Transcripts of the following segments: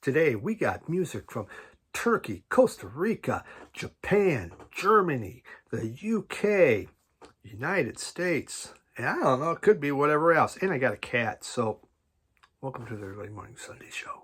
Today we got music from Turkey, Costa Rica, Japan, Germany, the UK, United States, and I don't know, it could be whatever else. And I got a cat, so welcome to the Early Morning Sunday Show.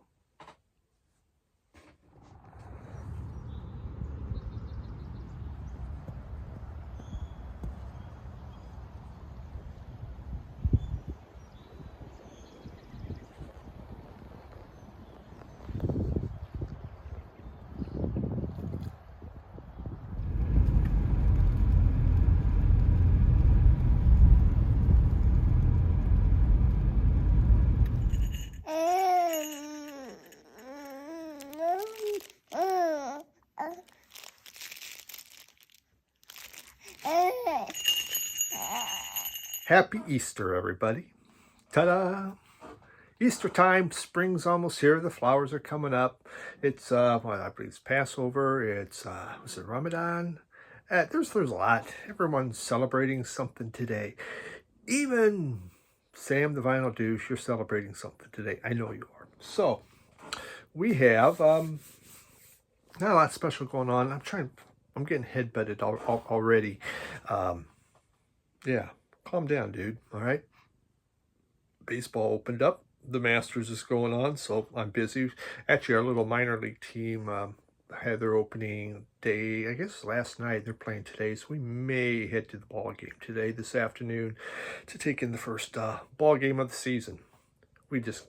Happy Easter, everybody. Ta-da! Easter time, spring's almost here, the flowers are coming up. It's, I believe it's Passover, it's, was it Ramadan? There's a lot. Everyone's celebrating something today. Even Sam the Vinyl Douche, you're celebrating something today. I know you are. So, we have, not a lot special going on. I'm getting headbutted already. Yeah. Calm down, dude, all right? Baseball opened up. The Masters is going on, so I'm busy. Actually, our little minor league team had their opening day, I guess, last night. They're playing today, so we may head to the ball game today, this afternoon, to take in the first ball game of the season. We just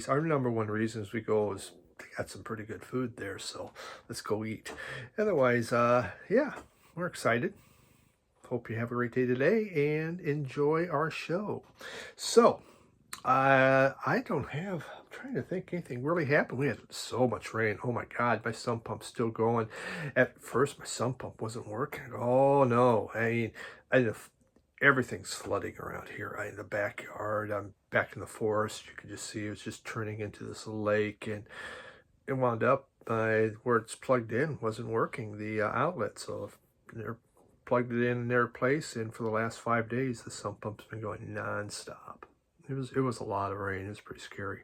our number one reasons we go is they got some pretty good food there, so let's go eat. Otherwise, yeah, we're excited. Hope you have a great day today and enjoy our show. So, I'm trying to think anything really happened. We had so much rain. Oh my God, my sump pump's still going. At first, my sump pump wasn't working. Oh no, everything's flooding around here. In the backyard, I'm back in the forest. You can just see it was just turning into this lake, and it wound up where it's plugged in wasn't working, the outlet. So if they're plugged it in their place, and for the last 5 days the sump pump's been going non-stop. It was a lot of rain. It was pretty scary.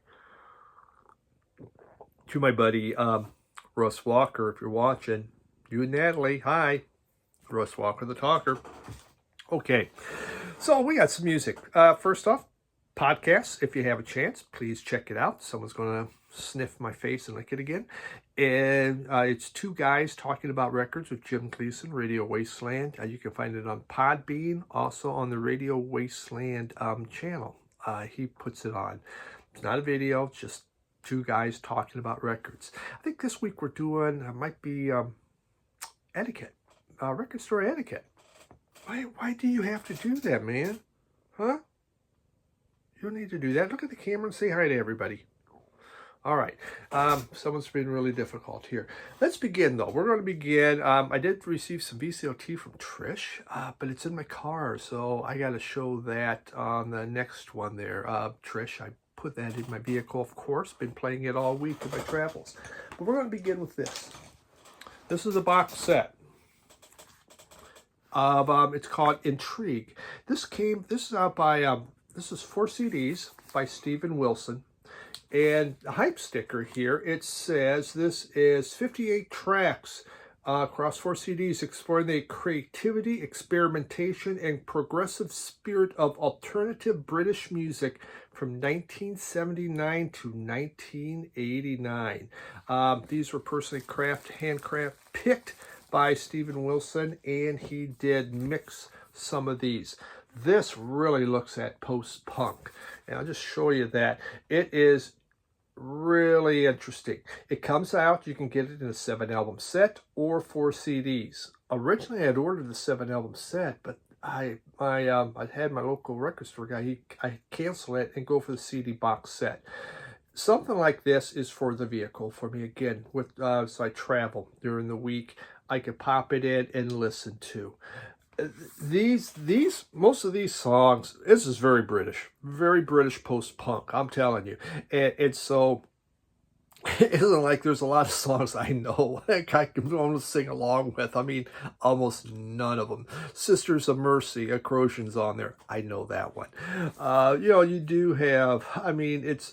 To my buddy Russ Walker, if you're watching, you and Natalie, hi. Russ Walker the talker. Okay, so we got some music. First off, podcasts. If you have a chance, please check it out. Someone's going to sniff my face and lick it again. And it's two guys talking about records with Jim Gleason, Radio Wasteland. You can find it on Podbean, also on the Radio Wasteland channel. He puts it on. It's not a video, it's just two guys talking about records. I think this week we're doing, might be etiquette, record store etiquette. Why do you have to do that, man? Huh? You don't need to do that. Look at the camera and say hi to everybody. All right. Someone's been really difficult here. Let's begin, though. We're going to begin. I did receive some VCOT from Trish, but it's in my car, so I got to show that on the next one there. Trish, I put that in my vehicle, of course. Been playing it all week in my travels. But we're going to begin with this. This is a box set of, it's called Intrigue. This is out by, this is 4 CDs by Steven Wilson. And the hype sticker here, it says this is 58 tracks across 4 CDs exploring the creativity, experimentation, and progressive spirit of alternative British music from 1979 to 1989. These were personally handcraft picked by Steven Wilson, and he did mix some of these. This really looks at post-punk, and I'll just show you that. It is really interesting. It comes out, you can get it in a 7-album set or 4 CDs. Originally, I had ordered the 7-album set, but I had my local record store guy, I cancel it and go for the CD box set. Something like this is for the vehicle for me, again, with so I travel during the week. I could pop it in and listen to. Most of these songs, this is very British post-punk, I'm telling you. And so it isn't like there's a lot of songs I know I can almost sing along with. I mean, almost none of them. Sisters of Mercy, Corrosion's on there. I know that one. You know, you do have, I mean, it's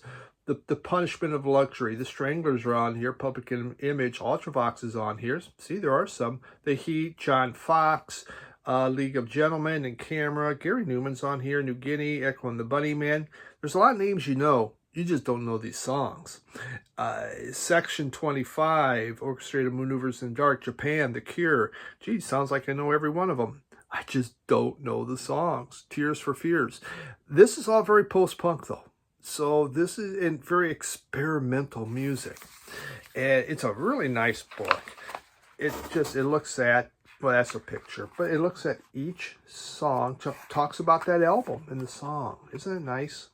The Punishment of Luxury, The Stranglers are on here, Public Image, Ultravox is on here. See, there are some. The Heat, John Fox, League of Gentlemen and Camera. Gary Newman's on here, New Guinea, Echo and the Bunnymen. There's a lot of names you know. You just don't know these songs. Section 25, Orchestrated Maneuvers in Dark, Japan, The Cure. Gee, sounds like I know every one of them. I just don't know the songs. Tears for Fears. This is all very post-punk, though. So this is in very experimental music. And it's a really nice book. It looks at, well, that's a picture, but it looks at each song, talks about that album in the song. Isn't it nice?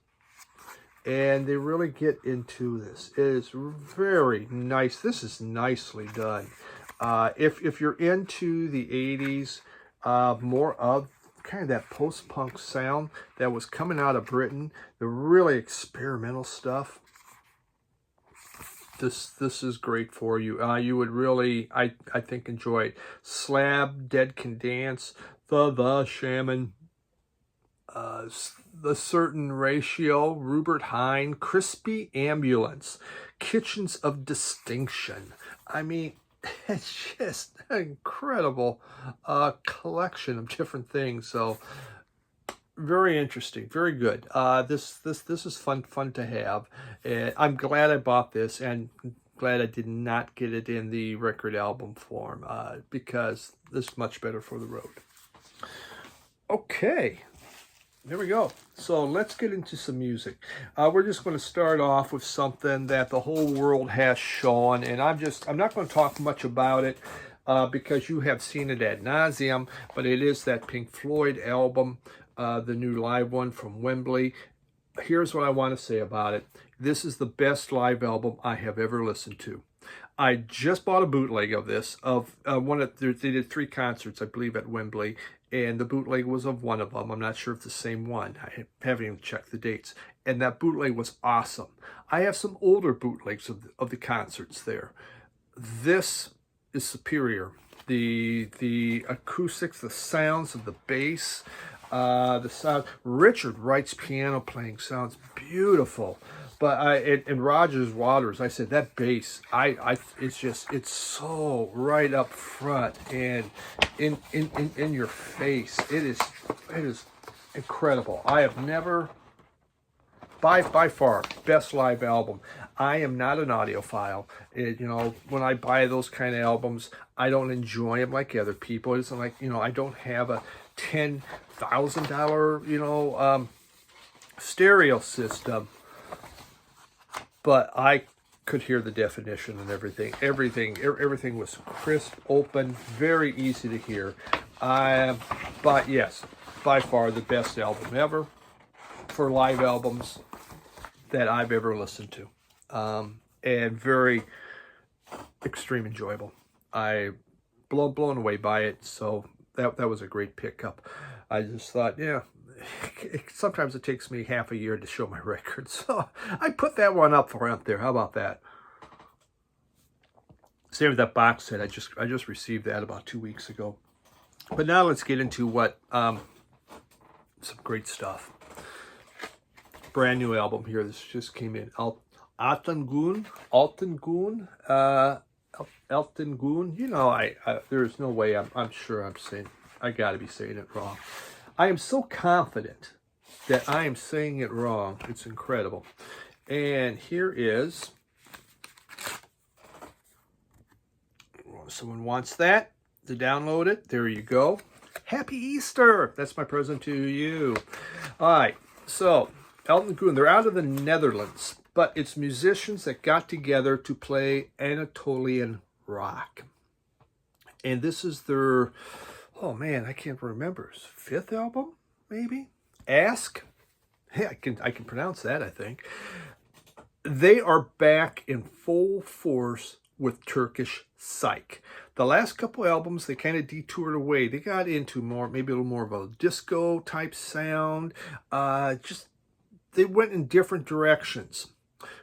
And they really get into this. It is very nice. This is nicely done. If you're into the 80s, more of kind of that post-punk sound that was coming out of Britain, the really experimental stuff, this is great for you. You would really, I think, enjoy it. Slab, Dead Can Dance, The Shaman, The Certain Ratio, Rupert Hine, Crispy Ambulance, Kitchens of Distinction. I mean, it's just an incredible collection of different things. So very interesting, very good. This is fun to have. And I'm glad I bought this, and glad I did not get it in the record album form, because this is much better for the road. Okay. There we go. So let's get into some music. We're just going to start off with something that the whole world has shown, and I'm not going to talk much about it because you have seen it ad nauseum, but it is that Pink Floyd album, the new live one from Wembley. Here's what I want to say about it. This is the best live album I have ever listened to. I just bought a bootleg of this, they did 3 concerts, I believe, at Wembley, and the bootleg was of one of them. I'm not sure if it's the same one. I haven't even checked the dates. And that bootleg was awesome. I have some older bootlegs of the concerts there. This is superior. The acoustics, the sounds of the bass, the sound. Richard Wright's piano playing sounds beautiful. But in Roger Waters, I said that bass, it's so right up front and in your face. It is incredible. I have never, by far, best live album. I am not an audiophile. When I buy those kind of albums, I don't enjoy them like other people. It's like, I don't have a $10,000, stereo system. But I could hear the definition and everything. Everything was crisp, open, very easy to hear. But yes, by far the best album ever for live albums that I've ever listened to. And very extreme enjoyable. I blown away by it. So that was a great pickup. I just thought, yeah. Sometimes it takes me half a year to show my records, so I put that one up front there. How about that? Same with that box set. I just received that about 2 weeks ago. But now let's get into some great stuff. Brand new album here. This just came in. Elton Gun. There's no way. I'm sure I'm saying. I got to be saying it wrong. I am so confident that I am saying it wrong. It's incredible. And here is, someone wants that to download it. There you go. Happy Easter. That's my present to you. All right. So Elton Gun, they're out of the Netherlands, but it's musicians that got together to play Anatolian rock. And this is their, oh man, I can't remember. 5th album, maybe? Ask? Hey, I can pronounce that, I think. They are back in full force with Turkish Psych. The last couple albums, they kind of detoured away. They got into maybe a little more of a disco type sound. They went in different directions.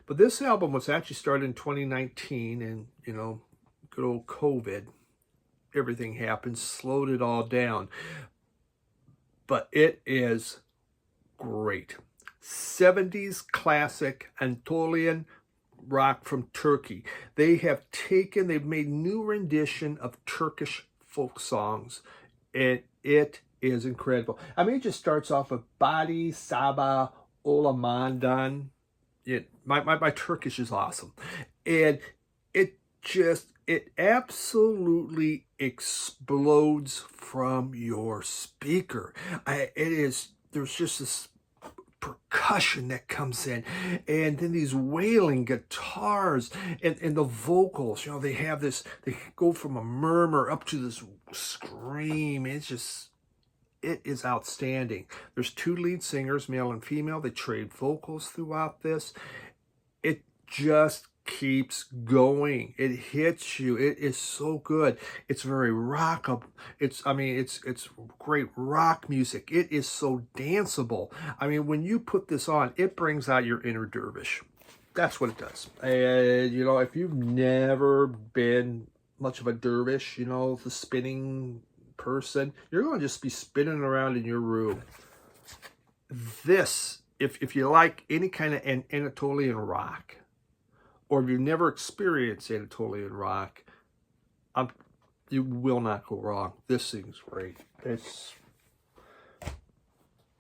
But this album was actually started in 2019, and good old COVID. Everything happened, slowed it all down. But it is great. 70s classic Anatolian rock from Turkey. They've made new rendition of Turkish folk songs, and it is incredible. I mean, it just starts off with Badi Sabah Olamandan. My Turkish is awesome. And it absolutely explodes from your speaker. There's just this percussion that comes in, and then these wailing guitars and the vocals, they go from a murmur up to this scream. It is outstanding. There's 2 lead singers, male and female. They trade vocals throughout this. It just keeps going. It hits you. It is so good. It's very rockable. It's great rock music. It is so danceable. I mean, when you put this on, it brings out your inner dervish. That's what it does. And if you've never been much of a dervish, the spinning person, you're going to just be spinning around in your room. This, if you like any kind of Anatolian rock, or if you've never experienced Anatolian rock, you will not go wrong. This thing's great.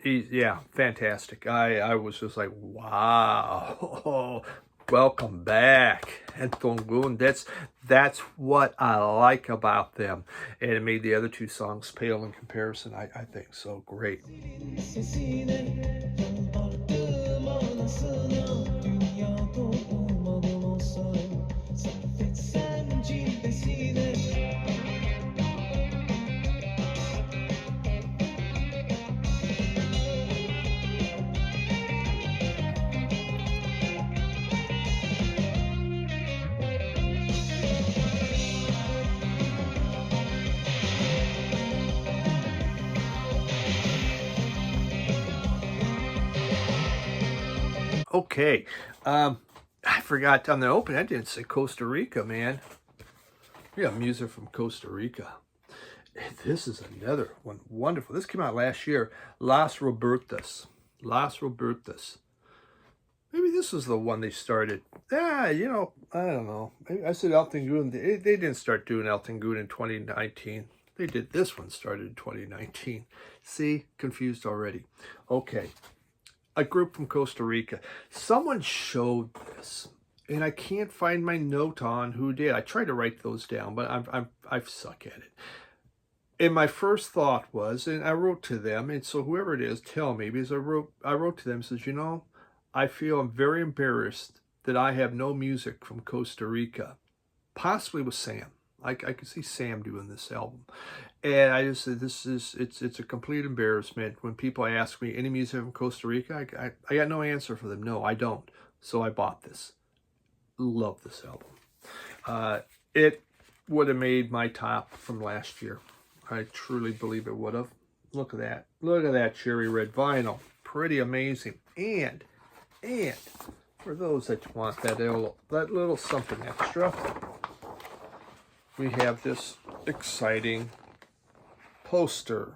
Yeah, fantastic. I was just like, wow, welcome back. Anton. That's what I like about them. And it made the other 2 songs pale in comparison, I think. So great. Okay, I forgot on the open, I didn't say Costa Rica, man. We got music from Costa Rica. This is another one, wonderful. This came out last year, Las Robertas. Maybe this is the one they started. I don't know. Maybe I said Elton Gun. They didn't start doing Elton Gun in 2019. They did this one, started in 2019. See, confused already. Okay. A group from Costa Rica. Someone showed this, and I can't find my note on who did. I tried to write those down, but I suck at it. And my first thought was, and I wrote to them, and so whoever it is, tell me, because I wrote to them and says, I feel I'm very embarrassed that I have no music from Costa Rica, possibly with Sam. I could see Sam doing this album. And I just said, it's a complete embarrassment when people ask me any music from Costa Rica. I got no answer for them. No, I don't. So I bought this. Love this album. It would have made my top from last year. I truly believe it would have. Look at that. Look at that cherry red vinyl. Pretty amazing. And for those that want that little something extra, we have this exciting poster.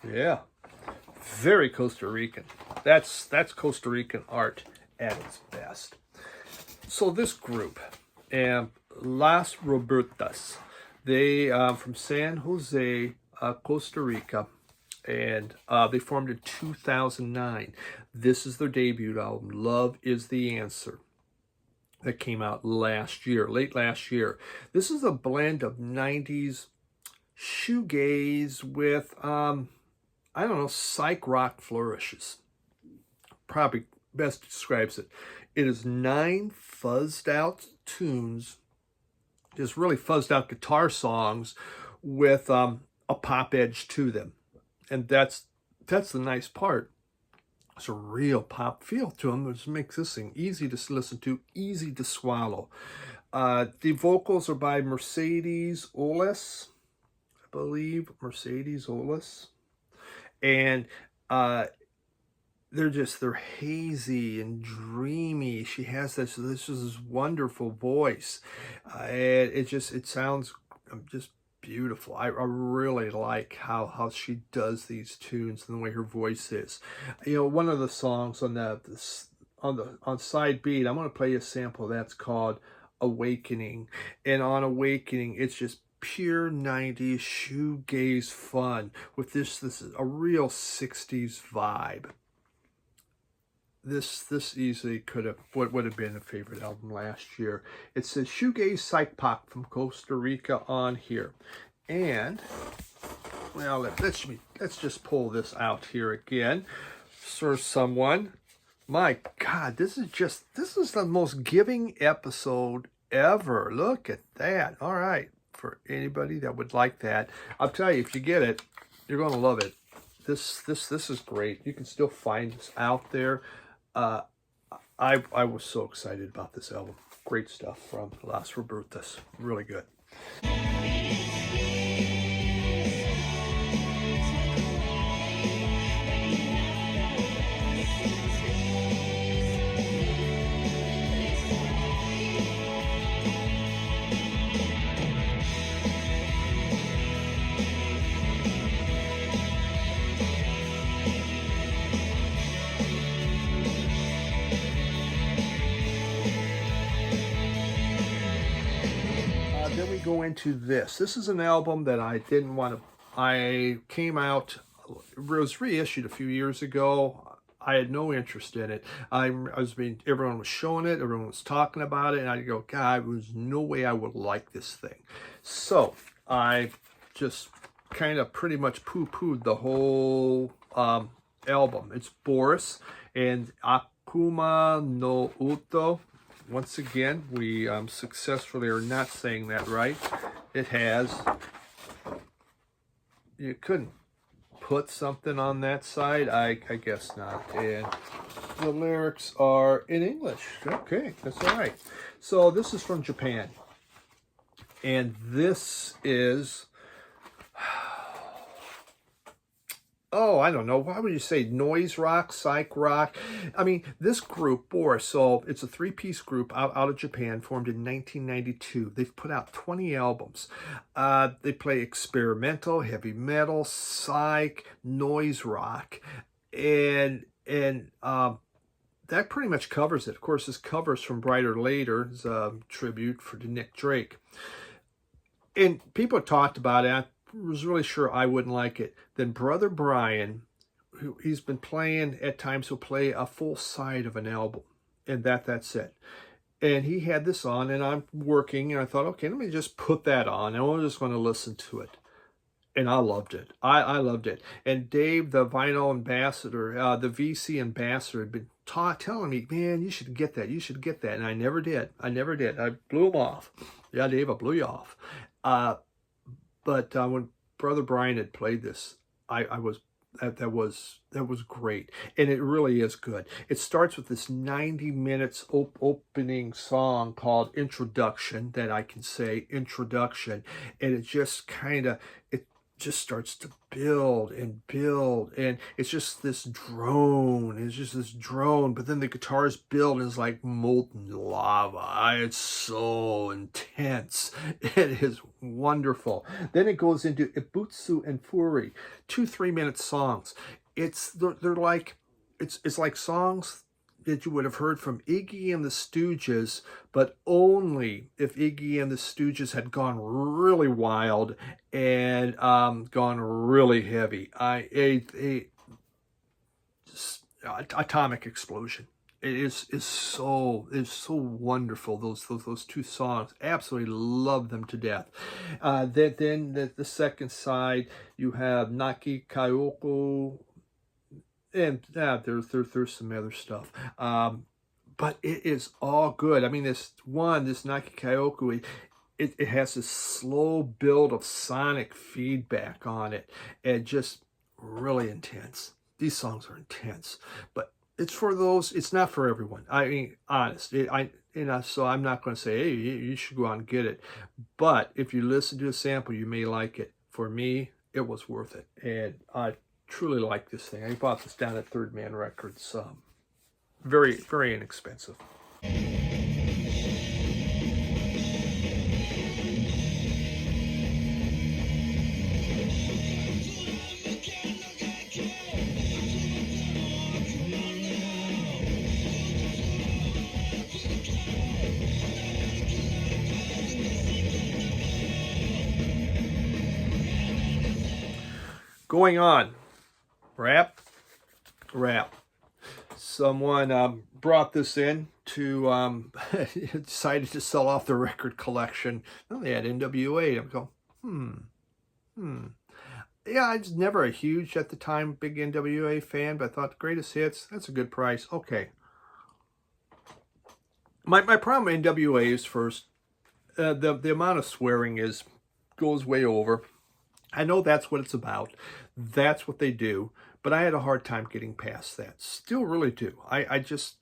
Yeah, very Costa Rican. That's Costa Rican art at its best. So this group, Las Robertas, they from San Jose, Costa Rica, and they formed in 2009. This is their debut album, Love Is the Answer, that came out late last year. This is a blend of 90s shoegaze with, psych rock flourishes. Probably best describes it. It is 9 fuzzed out tunes, just really fuzzed out guitar songs with a pop edge to them. And that's the nice part. It's a real pop feel to them, which makes this thing easy to listen to, easy to swallow. The vocals are by Mercedes Oles, I believe, Mercedes Oles. And they're hazy and dreamy. She has this wonderful voice. And it sounds just beautiful. I really like how she does these tunes and the way her voice is. You know, one of the songs on on side B, I'm going to play you a sample that's called Awakening. And on Awakening, it's just pure 90s shoegaze fun with this is a real 60s vibe. This easily would have been a favorite album last year. It says Shoegaze Psych Pop from Costa Rica on here. And well, let's just pull this out here again. For someone, my God, this is the most giving episode ever. Look at that. All right. For anybody that would like that, I'll tell you, if you get it, you're going to love it. This is great. You can still find this out there. I was so excited about this album. Great stuff from Las Robertas. Really good. Then we go into this. This is an album that I didn't want to. I came out. It was reissued a few years ago. I had no interest in it. Everyone was showing it. Everyone was talking about it, and I go, God, there was no way I would like this thing. So I just kind of pretty much poo-pooed the whole album. It's Boris and Akuma no Uto. Once again, we successfully are not saying that right. It has, you couldn't put something on that side? I guess not. And the lyrics are in English. Okay, that's all right. So this is from Japan. And this is, oh, I don't know. Why would you say noise rock, psych rock? I mean, this group, Boris, so it's a three-piece group out of Japan, formed in 1992. They've put out 20 albums. They play experimental, heavy metal, psych, noise rock, and that pretty much covers it. Of course, this covers from Brighter Later, is a tribute to Nick Drake. And people talked about it. Was really sure I wouldn't like it. Then Brother Brian, who he's been playing at times, will play a full side of an album, and that's it. And he had this on, and I'm working, and I thought, okay, let me just put that on, and I'm just going to listen to it. And I loved it. I loved it. And Dave, the vinyl ambassador, the VC ambassador, had been telling me, man, you should get that. You should get that. And I never did. I blew him off. Yeah, Dave, I blew you off. But when Brother Brian had played this, that was great, and it really is good. It starts with this 90 minutes opening song called Introduction, that I can say Introduction, and it just starts to build, and it's just this drone, but then the guitars build, and it's like molten lava. It's so intense. It is wonderful. Then it goes into Ibutsu and Fury, 2 3-minute songs. They're like songs that you would have heard from Iggy and the Stooges, but only if Iggy and the Stooges had gone really wild and gone really heavy. Atomic Explosion. It is so wonderful. Those 2 songs, absolutely love them to death. Then the second side, you have Naki Kayoko. And there's some other stuff. But it is all good. I mean, this Naki Kyoku, it has this slow build of sonic feedback on it, and just really intense. These songs are intense, but it's not for everyone. I mean, honest, so I'm not going to say, hey, you should go out and get it. But if you listen to a sample, you may like it. For me, it was worth it, and I truly like this thing. I bought this down at Third Man Records. Very, very inexpensive. Going on. Rap. Someone brought this in to decided to sell off the record collection. Well, they had NWA. I'm going, Yeah, I was never a huge, at the time, big NWA fan, but I thought greatest hits, that's a good price. Okay. My problem with NWA is first, the amount of swearing goes way over. I know that's what it's about. That's what they do. But I had a hard time getting past that. Still really do. I just,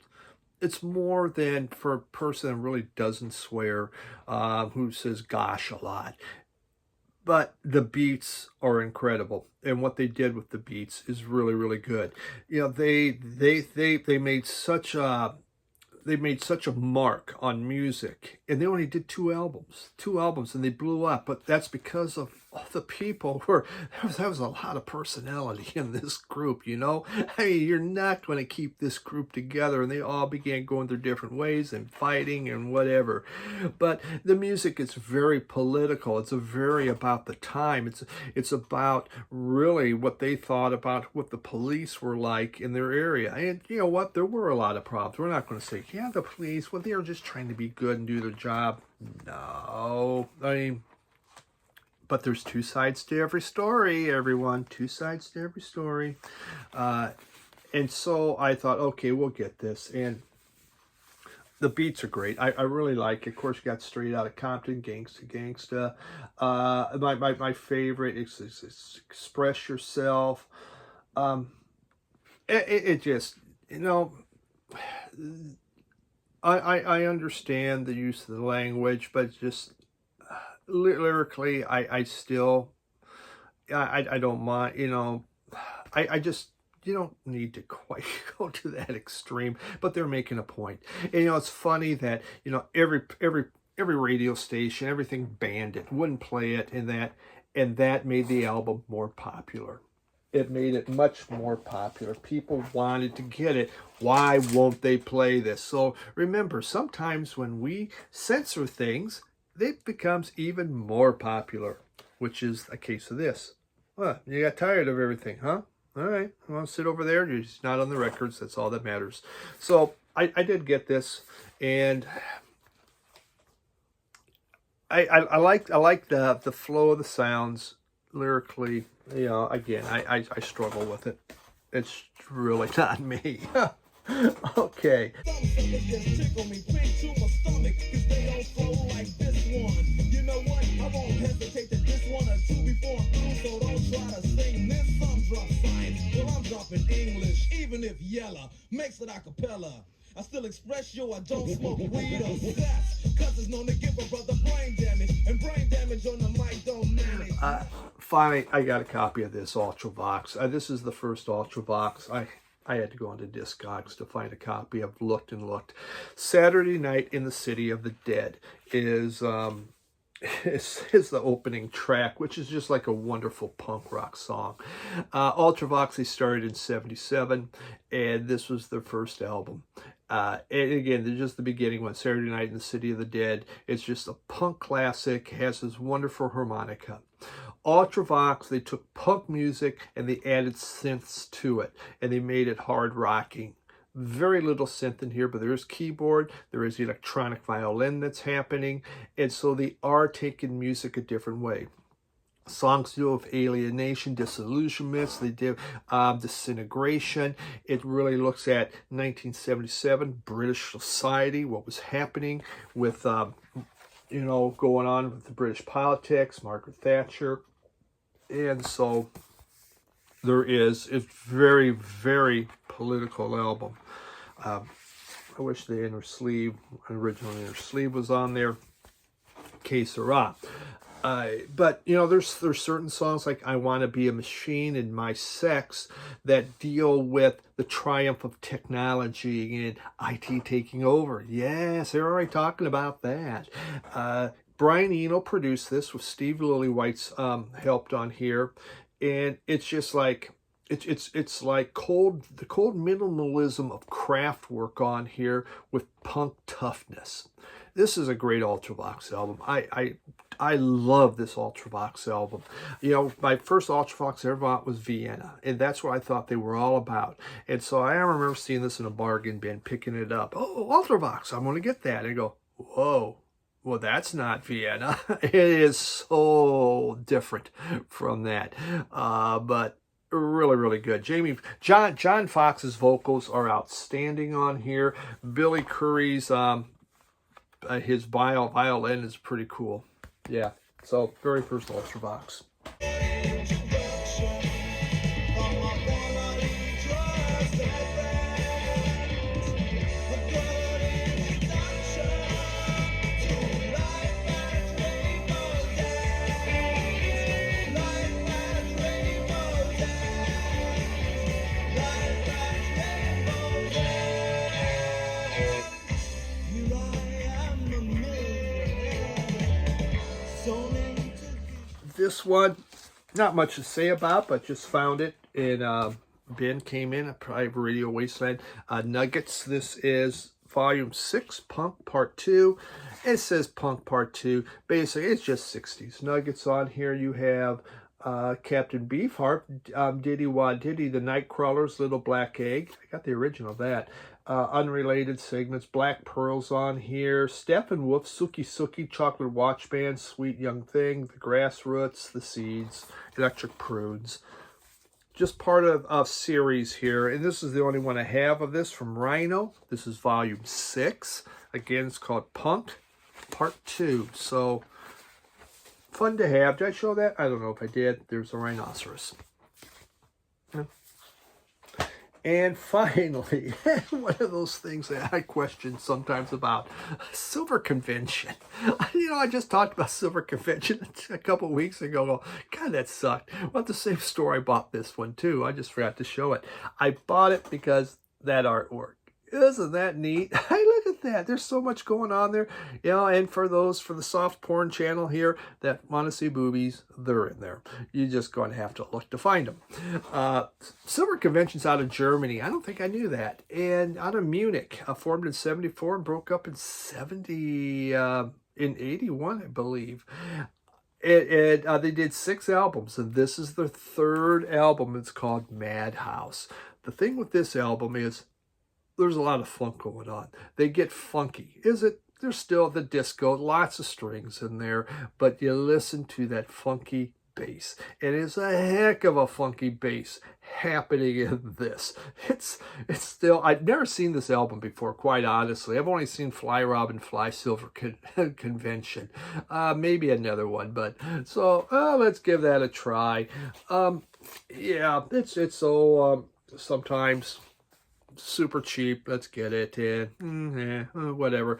it's more than for a person that really doesn't swear, who says gosh a lot. But the beats are incredible, and what they did with the beats is really, really good. You know, they made such a mark on music, and they only did two albums, and they blew up. But that's because of all the people there was a lot of personality in this group, you know. I mean, you're not going to keep this group together, and they all began going their different ways and fighting and whatever. But the music is very political. It's very about the time. It's about really what they thought about what the police were like in their area. And you know what? There were a lot of problems. We're not going to say, yeah, the police, well, they were just trying to be good and do their job. No, I mean, but there's two sides to every story, everyone. Two sides to every story. And so I thought, okay, we'll get this. And the beats are great. I really like it. Of course, you got Straight Outta Compton, Gangsta Gangsta. My favorite is Express Yourself. It just, you know, I understand the use of the language, but just lyrically, I still, I don't mind, you know, I just, you don't need to quite go to that extreme, but they're making a point. And, you know, it's funny that, you know, every radio station, everything banned it, wouldn't play it, and that made the album more popular. It made it much more popular. People wanted to get it. Why won't they play this? So remember, sometimes when we censor things, it becomes even more popular, which is a case of this. Well, you got tired of everything, huh? All right, you want to sit over there? You're just not on the records. That's all that matters. So I did get this, and I like the flow of the sounds lyrically. You know, again, I struggle with it. It's really not me. Okay. You know what? I won't hesitate to diss one or two before I'm through, so don't try to sing this. Some drop science, well, I'm dropping English, even if yella makes it a cappella. I still express yo, I don't smoke weed or sex, cause it's known to give a brother brain damage, and brain damage on the mic don't manage. Finally, I got a copy of this Ultravox. This is the first Ultravox. I had to go into Discogs to find a copy. I've looked and looked. Saturday Night in the City of the Dead is the opening track, which is just like a wonderful punk rock song. Ultravox, they started in '77, and this was their first album. And again, they're just the beginning one, Saturday Night in the City of the Dead. It's just a punk classic, has this wonderful harmonica. Ultravox, they took punk music and they added synths to it, and they made it hard rocking. Very little synth in here, but there is keyboard, there is electronic violin that's happening, and so they are taking music a different way. Songs deal with alienation, disillusionments, they do disintegration. It really looks at 1977 British society, what was happening with, you know, going on with the British politics, Margaret Thatcher. And so it's very, very political album. I wish the original inner sleeve was on there. Que sera. But, you know, there's certain songs like I Want to Be a Machine and My Sex that deal with the triumph of technology and IT taking over. Yes, they're already talking about that. Brian Eno produced this with Steve Lillywhite's helped on here. And it's just like, it's like the cold minimalism of craft work on here with punk toughness. This is a great Ultravox album. I I love this Ultravox album. You know, my first Ultravox I ever bought was Vienna, and that's what I thought they were all about. And so I remember seeing this in a bargain bin, picking it up. Oh, Ultravox, I'm going to get that. And I go, whoa, well, that's not Vienna. It is so different from that. But really, really good. John Fox's vocals are outstanding on here. Billy Curry's his violin is pretty cool. Yeah, so very first Ultravox. This one, not much to say about, but just found it in bin, came in a private Radio Wasteland. Nuggets, this is Volume 6, Punk Part 2. It says Punk Part 2. Basically, it's just 60s. Nuggets on here. You have Captain Beefheart, Diddy Wah Diddy, The Nightcrawlers, Little Black Egg. I got the original of that. Unrelated segments, Black Pearls on here, Steppenwolf, Suki Suki, Chocolate Watch Band, Sweet Young Thing, The Grassroots, The Seeds, Electric Prudes. Just part of a series here, and this is the only one I have of this from Rhino. This is Volume 6. Again, it's called Punk Part 2. So, fun to have. Did I show that? I don't know if I did. There's a rhinoceros. Yeah. And finally, one of those things that I question sometimes about, Silver Convention. You know, I just talked about Silver Convention a couple of weeks ago. God, that sucked. Well, the same store I bought this one too. I just forgot to show it. I bought it because that artwork. Isn't that neat? Hey, look at that. There's so much going on there. You know, and for the soft porn channel here that want to see boobies, they're in there. You're just going to have to look to find them. Silver Convention's out of Germany. I don't think I knew that. And out of Munich, formed in 74 and broke up in 81, I believe. They did 6 albums, and this is their 3rd album. It's called Madhouse. The thing with this album is there's a lot of funk going on. They get funky. There's still the disco, lots of strings in there, but you listen to that funky bass. It is a heck of a funky bass happening in this. It's still, I've never seen this album before, quite honestly. I've only seen Fly Robin Fly Silver Convention. Maybe another one, but so let's give that a try. Yeah, it's so sometimes super cheap. Let's get it in. Whatever.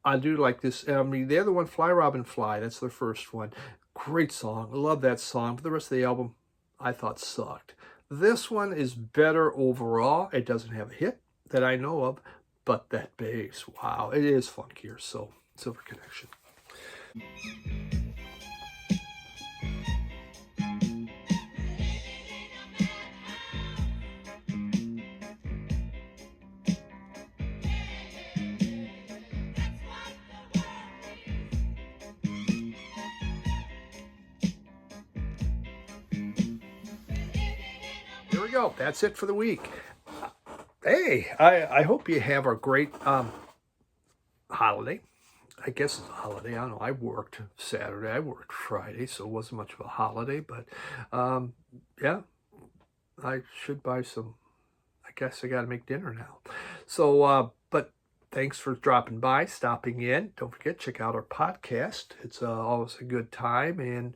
I do like this. I mean, the other one, Fly Robin Fly, that's their first one. Great song. I love that song. But the rest of the album, I thought sucked. This one is better overall. It doesn't have a hit that I know of, but that bass, wow, it is funkier. So, Silver Connection. There we go. That's it for the week. Hey, I hope you have a great holiday. I guess it's a holiday. I don't know. I worked Saturday. I worked Friday, so it wasn't much of a holiday. But, yeah, I should buy some. I guess I got to make dinner now. So, but thanks for dropping by, stopping in. Don't forget, check out our podcast. It's always a good time. And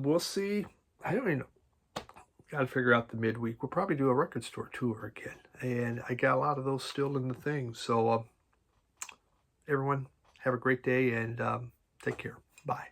we'll see. I don't even know. Got to figure out the midweek. We'll probably do a record store tour again. And I got a lot of those still in the thing. So, everyone, have a great day and take care. Bye.